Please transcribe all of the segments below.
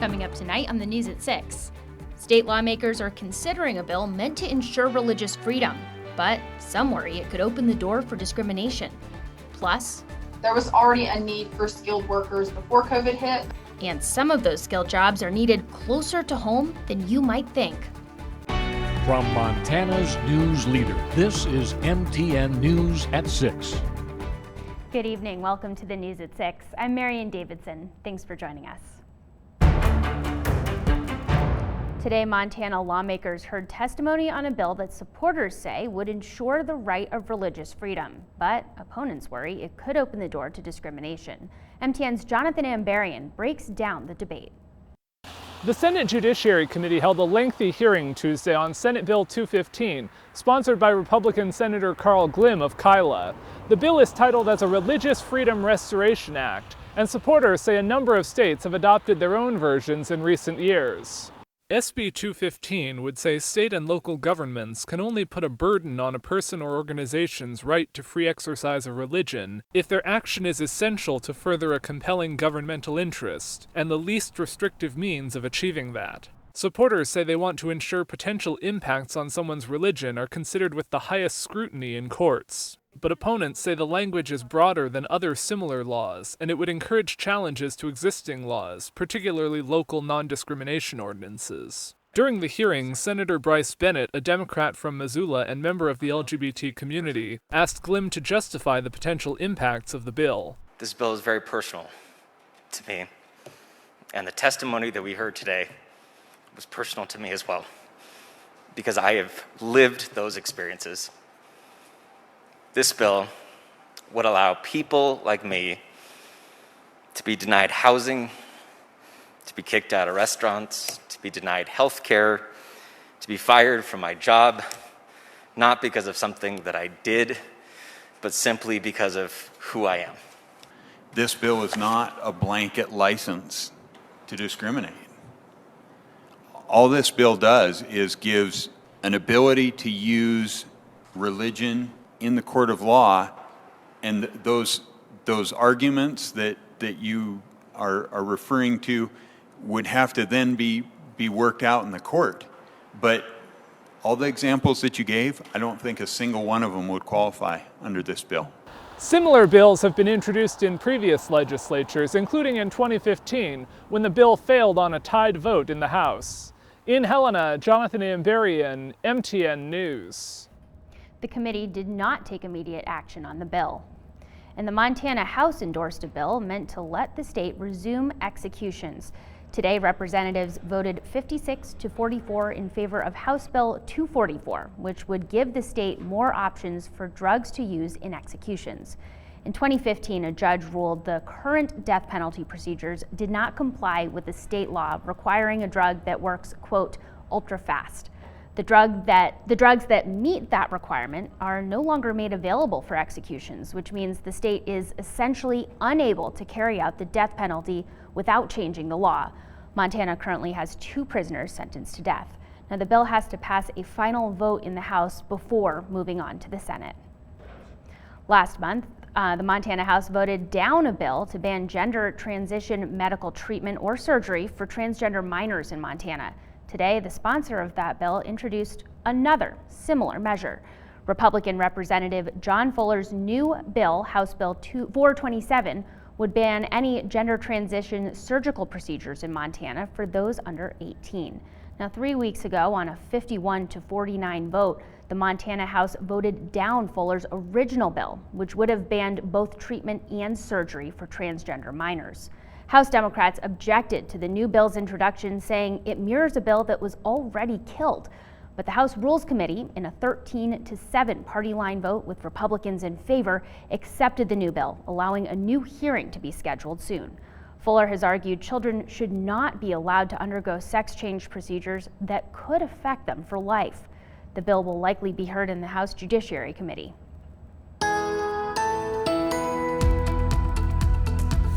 Coming up tonight on the news at 6. State lawmakers are considering a bill meant to ensure religious freedom, but some worry it could open the door for discrimination. Plus, there was already a need for skilled workers before COVID hit. And some of those skilled jobs are needed closer to home than you might think. From Montana's news leader, this is MTN News at 6. Good evening. Welcome to the news at 6. I'm Marian Davidson. Thanks for joining us. Today, Montana lawmakers heard testimony on a bill that supporters say would ensure the right of religious freedom, but opponents worry it could open the door to discrimination. MTN's Jonathan Ambarian breaks down the debate. The Senate Judiciary Committee held a lengthy hearing Tuesday on Senate Bill 215, sponsored by Republican Senator Carl Glimm of Kyla. The bill is titled as a Religious Freedom Restoration Act, and supporters say a number of states have adopted their own versions in recent years. SB 215 would say state and local governments can only put a burden on a person or organization's right to free exercise of religion if their action is essential to further a compelling governmental interest, and the least restrictive means of achieving that. Supporters say they want to ensure potential impacts on someone's religion are considered with the highest scrutiny in courts. But opponents say the language is broader than other similar laws, and it would encourage challenges to existing laws, particularly local non-discrimination ordinances. During the hearing, Senator Bryce Bennett, a Democrat from Missoula and member of the LGBT community, asked Glimm to justify the potential impacts of the bill. This bill is very personal to me, and the testimony that we heard today was personal to me as well, because I have lived those experiences. This bill would allow people like me to be denied housing, to be kicked out of restaurants, to be denied health care, to be fired from my job, not because of something that I did, but simply because of who I am. This bill is not a blanket license to discriminate. All this bill does is gives an ability to use religion in the court of law, and those arguments that you are referring to would have to then be worked out in the court. But all the examples that you gave, I don't think a single one of them would qualify under this bill. Similar bills have been introduced in previous legislatures, including in 2015, when the bill failed on a tied vote in the House. In Helena, Jonathan Ambarian, MTN News. The committee did not take immediate action on the bill. And the Montana House endorsed a bill meant to let the state resume executions. Today, representatives voted 56-44 in favor of House Bill 244, which would give the state more options for drugs to use in executions. In 2015, a judge ruled the current death penalty procedures did not comply with the state law requiring a drug that works, quote, ultra fast. The drugs that meet that requirement are no longer made available for executions, which means the state is essentially unable to carry out the death penalty without changing the law. Montana currently has 2 prisoners sentenced to death. Now, the bill has to pass a final vote in the House before moving on to the Senate. Last month, the Montana House voted down a bill to ban gender transition medical treatment or surgery for transgender minors in Montana. Today, the sponsor of that bill introduced another similar measure. Republican Representative John Fuller's new bill, House Bill 427, would ban any gender transition surgical procedures in Montana for those under 18. Now, 3 weeks ago, on a 51-49 vote, the Montana House voted down Fuller's original bill, which would have banned both treatment and surgery for transgender minors. House Democrats objected to the new bill's introduction, saying it mirrors a bill that was already killed. But the House Rules Committee, in a 13-7 party line vote with Republicans in favor, accepted the new bill, allowing a new hearing to be scheduled soon. Fuller has argued children should not be allowed to undergo sex change procedures that could affect them for life. The bill will likely be heard in the House Judiciary Committee.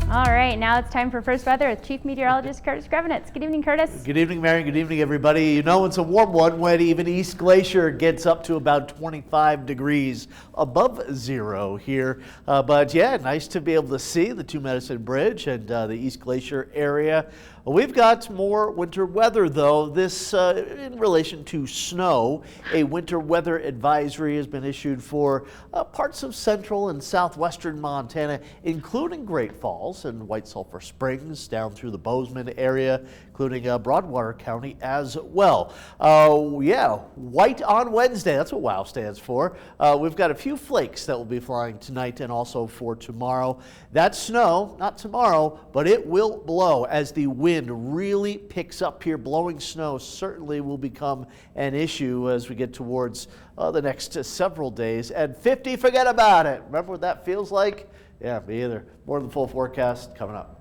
All right, now it's time for First Weather with Chief Meteorologist Curtis Grevinitz. Good evening, Curtis. Good evening, Mary. Good evening, everybody. You know, it's a warm one when even East Glacier gets up to about 25 degrees above zero here. But yeah, nice to be able to see the Two Medicine Bridge and the East Glacier area. We've got more winter weather, though. This in relation to snow. A winter weather advisory has been issued for parts of central and southwestern Montana, including Great Falls and White Sulphur Springs, down through the Bozeman area, including Broadwater County as well. Yeah, white on Wednesday. That's what WOW stands for. We've got a few flakes that will be flying tonight and also for tomorrow. That snow, not tomorrow, but it will blow as the wind really picks up here. Blowing snow certainly will become an issue as we get towards the next several days. And 50, forget about it. Remember what that feels like? Yeah, me either. More of the full forecast coming up.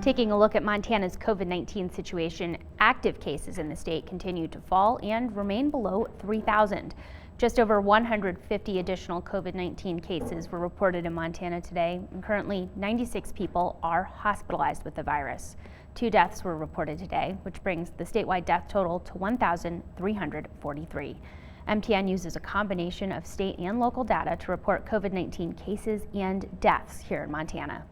Taking a look at Montana's COVID-19 situation, active cases in the state continue to fall and remain below 3,000. Just over 150 additional COVID-19 cases were reported in Montana today, and currently 96 people are hospitalized with the virus. 2 deaths were reported today, which brings the statewide death total to 1,343. MTN uses a combination of state and local data to report COVID-19 cases and deaths here in Montana.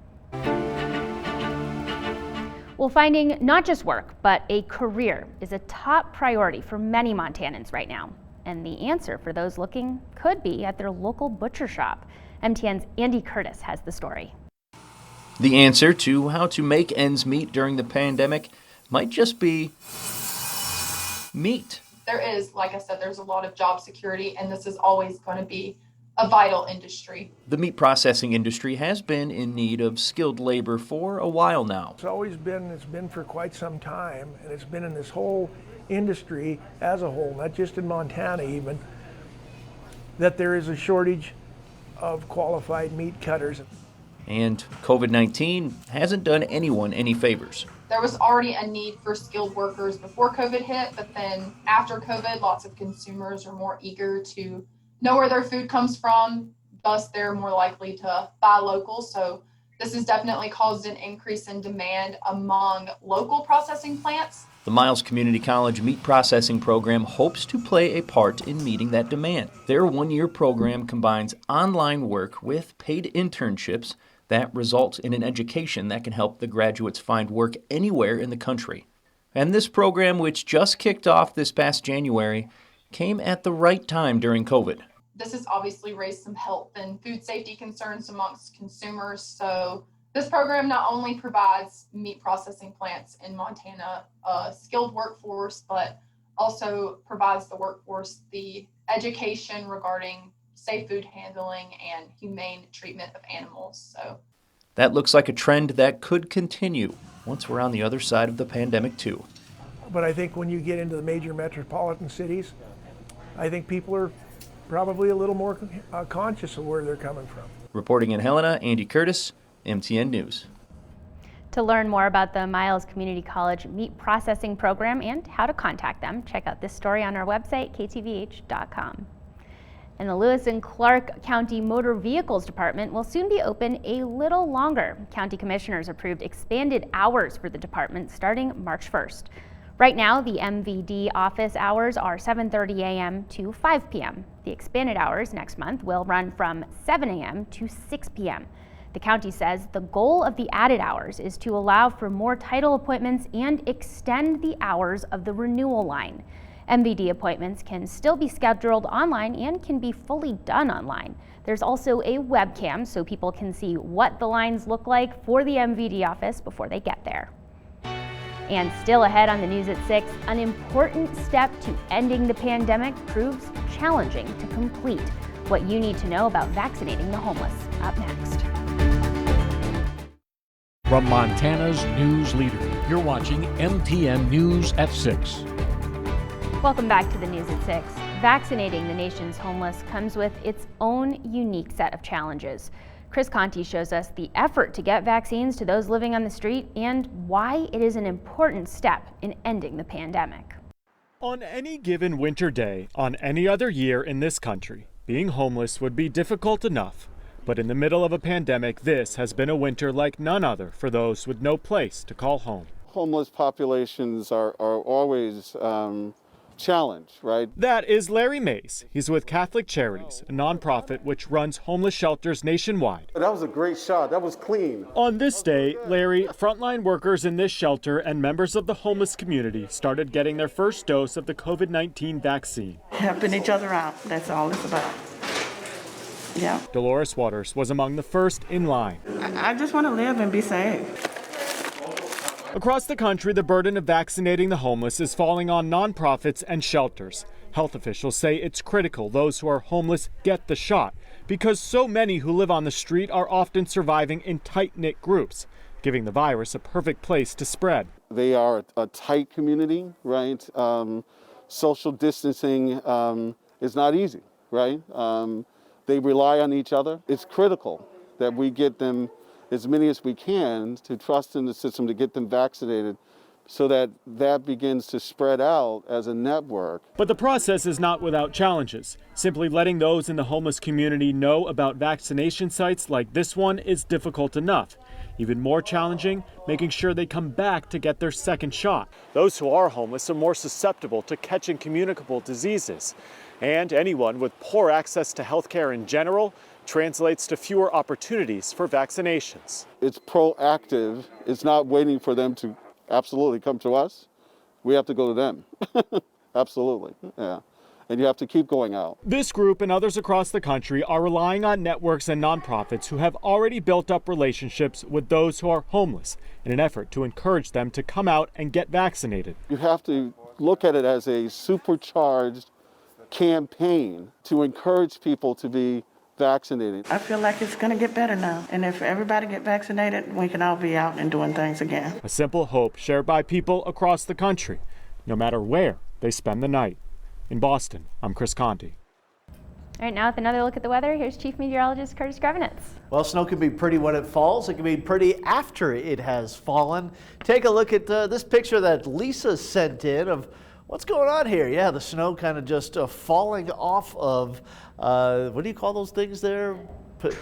Well, finding not just work, but a career is a top priority for many Montanans right now. And the answer for those looking could be at their local butcher shop. MTN's Andy Curtis has the story. The answer to how to make ends meet during the pandemic might just be meat. There is, like I said, there's a lot of job security, and this is always going to be a vital industry. The meat processing industry has been in need of skilled labor for a while now. It's been for quite some time, and it's been in this whole industry as a whole, not just in Montana even, that there is a shortage of qualified meat cutters. And COVID-19 hasn't done anyone any favors. There was already a need for skilled workers before COVID hit, but then after COVID, lots of consumers are more eager to know where their food comes from, thus they're more likely to buy local. So this has definitely caused an increase in demand among local processing plants. The Miles Community College Meat Processing Program hopes to play a part in meeting that demand. Their one-year program combines online work with paid internships that result in an education that can help the graduates find work anywhere in the country. And this program, which just kicked off this past January, came at the right time during COVID. This has obviously raised some health and food safety concerns amongst consumers. So this program not only provides meat processing plants in Montana a skilled workforce, but also provides the workforce the education regarding safe food handling and humane treatment of animals. So that looks like a trend that could continue once we're on the other side of the pandemic too. But I think when you get into the major metropolitan cities, I think people are probably a little more conscious of where they're coming from. Reporting in Helena, Andy Curtis, MTN News. To learn more about the Miles Community College Meat Processing Program and how to contact them, check out this story on our website, ktvh.com. And the Lewis and Clark County Motor Vehicles Department will soon be open a little longer. County commissioners approved expanded hours for the department starting March 1st. Right now, the MVD office hours are 7:30 a.m. to 5 p.m. The expanded hours next month will run from 7 a.m. to 6 p.m. The county says the goal of the added hours is to allow for more title appointments and extend the hours of the renewal line. MVD appointments can still be scheduled online and can be fully done online. There's also a webcam so people can see what the lines look like for the MVD office before they get there. And still ahead on the news at 6, an important step to ending the pandemic proves challenging to complete. What you need to know about vaccinating the homeless. Up next. From Montana's news leader, you're watching MTN News at 6. Welcome back to the news at 6. Vaccinating the nation's homeless comes with its own unique set of challenges. Chris Conti shows us the effort to get vaccines to those living on the street and why it is an important step in ending the pandemic. On any given winter day, on any other year in this country, being homeless would be difficult enough. But in the middle of a pandemic, this has been a winter like none other for those with no place to call home. Homeless populations are always challenged, right? That is Larry Mays. He's with Catholic Charities, a nonprofit which runs homeless shelters nationwide. That was a great shot. That was clean. On this day, Larry, frontline workers in this shelter and members of the homeless community started getting their first dose of the COVID-19 vaccine. Helping each other out, that's all it's about. Yeah. Dolores Waters was among the first in line. I just want to live and be safe. Across the country, the burden of vaccinating the homeless is falling on nonprofits and shelters. Health officials say it's critical those who are homeless get the shot because so many who live on the street are often surviving in tight-knit groups, giving the virus a perfect place to spread. They are a tight community, right? Social distancing is not easy, right? They rely on each other. It's critical that we get them, as many as we can, to trust in the system to get them vaccinated so that that begins to spread out as a network. But the process is not without challenges. Simply letting those in the homeless community know about vaccination sites like this one is difficult enough. Even more challenging, making sure they come back to get their second shot. Those who are homeless are more susceptible to catching communicable diseases. And anyone with poor access to health care in general translates to fewer opportunities for vaccinations. It's proactive. It's not waiting for them to absolutely come to us. We have to go to them. Absolutely, yeah. And you have to keep going out. This group and others across the country are relying on networks and nonprofits who have already built up relationships with those who are homeless in an effort to encourage them to come out and get vaccinated. You have to look at it as a supercharged campaign to encourage people to be vaccinated. I feel like it's going to get better now. And if everybody get vaccinated, we can all be out and doing things again. A simple hope shared by people across the country, no matter where they spend the night. In Boston, I'm Chris Conti. All right, now with another look at the weather, here's Chief Meteorologist Grevinitz. Well, snow can be pretty when it falls. It can be pretty after it has fallen. Take a look at this picture that Lisa sent in of what's going on here. Yeah, the snow kind of just falling off of, what do you call those things there?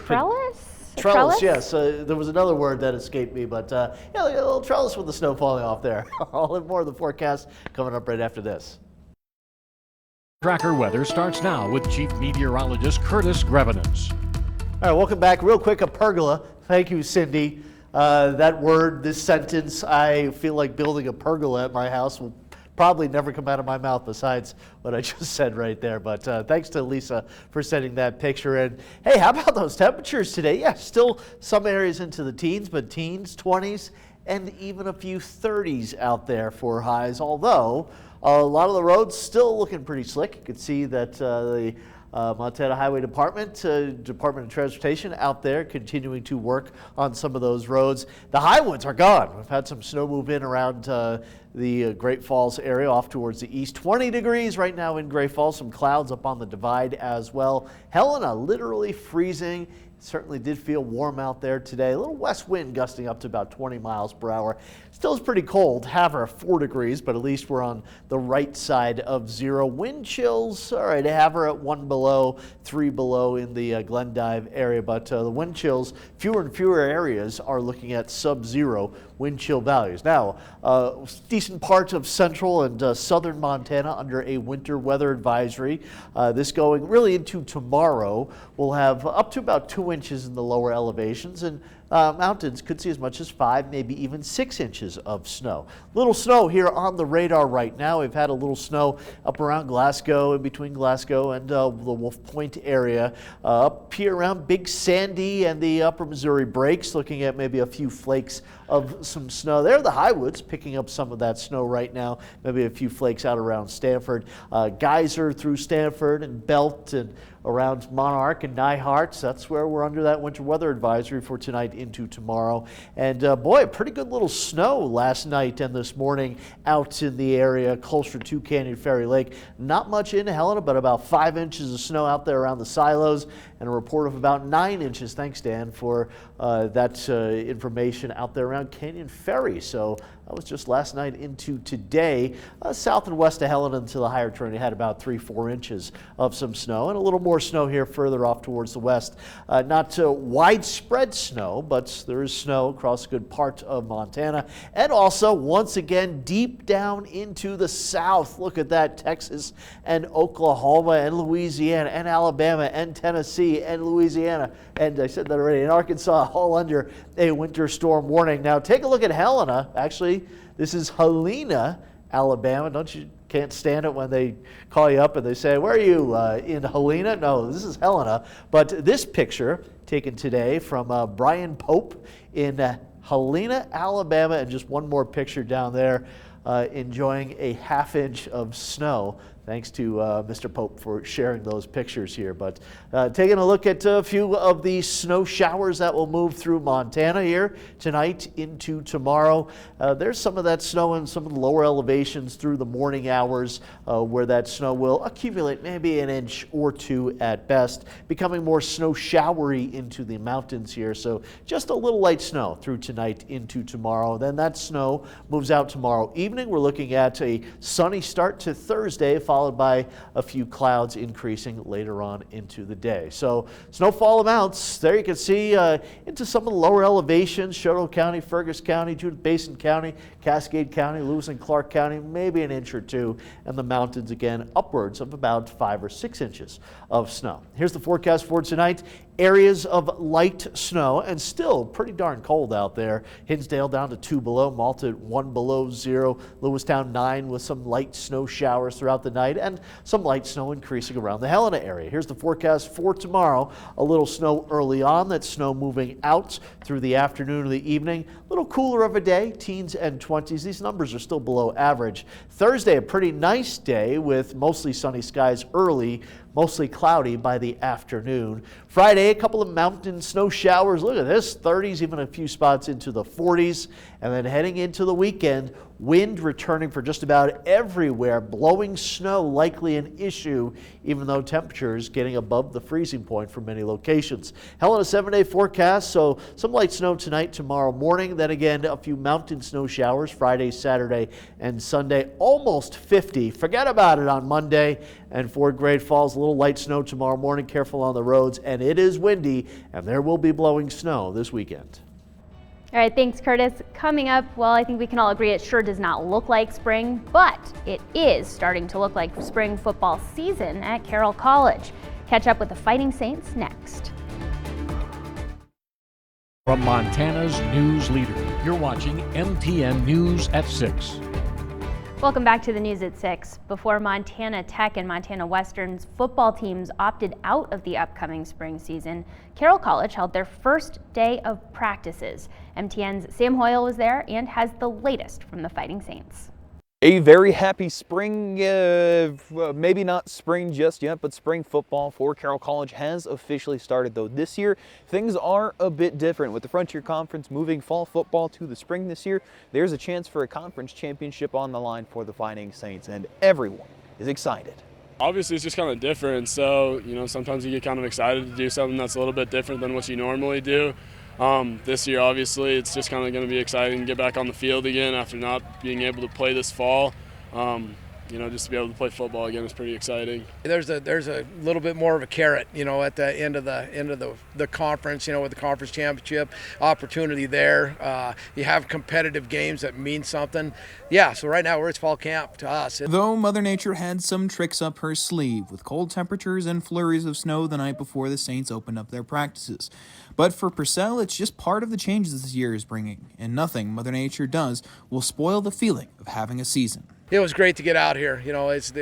Trellis? Trellis, yes. There was another word that escaped me, but yeah, a little trellis with the snow falling off there. All and more of the forecast coming up right after this. Tracker weather starts now with Chief Meteorologist Curtis Grevinitz. All right, welcome back. Real quick, a pergola. Thank you, Cindy. That word, this sentence, I feel like building a pergola at my house will probably never come out of my mouth besides what I just said right there. But thanks to Lisa for sending that picture in. Hey, how about those temperatures today? Yeah, still some areas into the teens, but teens, 20s, and even a few 30s out there for highs, although a lot of the roads still looking pretty slick. You can see that the Montana Highway Department, Department of Transportation out there continuing to work on some of those roads. The high woods are gone. We've had some snow move in around the Great Falls area off towards the east. 20 degrees right now in Great Falls. Some clouds up on the divide as well. Helena literally freezing. Certainly did feel warm out there today. A little west wind gusting up to about 20 miles per hour. Still is pretty cold. Havre 4 degrees, but at least we're on the right side of zero. Wind chills, all right, Havre at 1 below, 3 below in the Glendive area, but the wind chills, fewer and fewer areas are looking at sub-zero wind chill values. Now, decent parts of central and southern Montana under a winter weather advisory. This going really into tomorrow. We'll have up to about 2 inches in the lower elevations, and mountains could see as much as 5, maybe even 6 inches of snow. Little snow here on the radar right now. We've had a little snow up around Glasgow, in between Glasgow and the Wolf Point area. Up here around Big Sandy and the upper Missouri Breaks, looking at maybe a few flakes of some snow there. The Highwoods picking up some of that snow right now, maybe a few flakes out around Stanford. Geyser through Stanford and Belt and around Monarch and Nyhart. That's where we're under that winter weather advisory for tonight into tomorrow. And boy, a pretty good little snow last night and this morning out in the area closer to Canyon Ferry Lake. Not much in Helena, but about 5 inches of snow out there around the silos, and a report of about 9 inches. Thanks, Dan, for that information out there around Canyon Ferry. So That was just last night into today. South and west of Helena into the higher terrain had about 3-4 inches of some snow, and a little more snow here further off towards the west. Not widespread snow, but there is snow across a good part of Montana. And also, once again, deep down into the south. Look at that, Texas and Oklahoma and Louisiana and Alabama and Tennessee and Louisiana. And I said that already, in Arkansas, all under a winter storm warning. Now take a look at Helena. Actually, this is Helena, Alabama. Can't stand it when they call you up and they say, where are you, in Helena? No, this is Helena. But this picture taken today from Brian Pope in Helena, Alabama, and just one more picture down there, enjoying a half-inch of snow. Thanks to Mr. Pope for sharing those pictures here. But taking a look at a few of the snow showers that will move through Montana here tonight into tomorrow. There's some of that snow in some of the lower elevations through the morning hours where that snow will accumulate maybe an inch or two at best, becoming more snow showery into the mountains here. So just a little light snow through tonight into tomorrow. Then that snow moves out tomorrow evening. We're looking at a sunny start to Thursday, followed by a few clouds increasing later on into the day. So snowfall amounts, there you can see into some of the lower elevations, Chouteau County, Fergus County, Judith Basin County, Cascade County, Lewis and Clark County, maybe an inch or two, and the mountains again upwards of about 5 or 6 inches of snow. Here's the forecast for tonight. Areas of light snow and still pretty darn cold out there. Hinsdale down to 2 below, Malta 1 below 0, Lewistown 9 with some light snow showers throughout the night and some light snow increasing around the Helena area. Here's the forecast for tomorrow. A little snow early on, that snow moving out through the afternoon or the evening. A little cooler of a day, teens and 20s. These numbers are still below average. Thursday, a pretty nice day with mostly sunny skies early, mostly cloudy by the afternoon. Friday, a couple of mountain snow showers. Look at this, 30s, even a few spots into the 40s. And then heading into the weekend, wind returning for just about everywhere. Blowing snow likely an issue, even though temperatures getting above the freezing point for many locations. Helena 7-day forecast, so some light snow tonight, tomorrow morning. Then again, a few mountain snow showers Friday, Saturday, and Sunday. Almost 50. Forget about it on Monday. And for Great Falls, a little light snow tomorrow morning. Careful on the roads. And it is windy, and there will be blowing snow this weekend. All right, thanks, Curtis. Coming up, well, I think we can all agree it sure does not look like spring, but it is starting to look like spring football season at Carroll College. Catch up with the Fighting Saints next. From Montana's news leader, you're watching MTN News at 6. Welcome back to the news at 6. Before Montana Tech and Montana Western's football teams opted out of the upcoming spring season, Carroll College held their first day of practices. MTN's Sam Hoyle was there and has the latest from the Fighting Saints. A very happy spring, maybe not spring just yet, but spring football for Carroll College has officially started, though this year things are a bit different. With the Frontier Conference moving fall football to the spring this year, there's a chance for a conference championship on the line for the Fighting Saints, and everyone is excited. Obviously, it's just kind of different, so sometimes you get kind of excited to do something that's a little bit different than what you normally do. This year, obviously, it's just kind of going to be exciting to get back on the field again after not being able to play this fall. Just to be able to play football again is pretty exciting. There's a little bit more of a carrot, at the end of the conference, with the conference championship opportunity there. You have competitive games that mean something. Yeah, so right now it's fall camp to us. Though Mother Nature had some tricks up her sleeve with cold temperatures and flurries of snow the night before the Saints opened up their practices. But for Purcell, it's just part of the changes this year is bringing, and nothing Mother Nature does will spoil the feeling of having a season. It was great to get out here. It's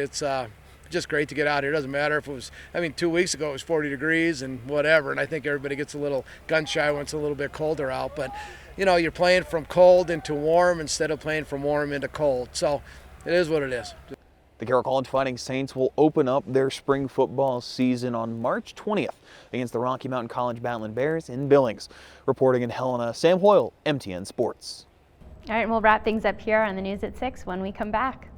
just great to get out here. It doesn't matter if it was, 2 weeks ago it was 40 degrees and whatever, and I think everybody gets a little gun shy when it's a little bit colder out. But, you're playing from cold into warm instead of playing from warm into cold. So it is what it is. The Carroll College Fighting Saints will open up their spring football season on March 20th against the Rocky Mountain College Battling Bears in Billings. Reporting in Helena, Sam Hoyle, MTN Sports. All right, and we'll wrap things up here on the news at 6 when we come back.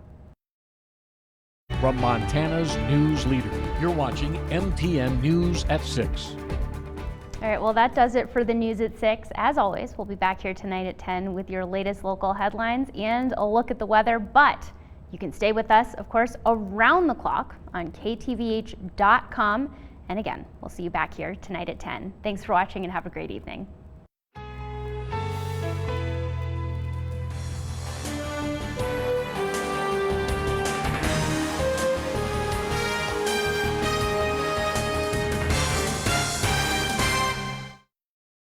From Montana's news leader, you're watching MTN News at 6. All All right, well, that does it for the news at 6. As always, we'll be back here tonight at 10 with your latest local headlines and a look at the weather, but you can stay with us, of course, around the clock on KTVH.com. And again, we'll see you back here tonight at 10. Thanks for watching and have a great evening.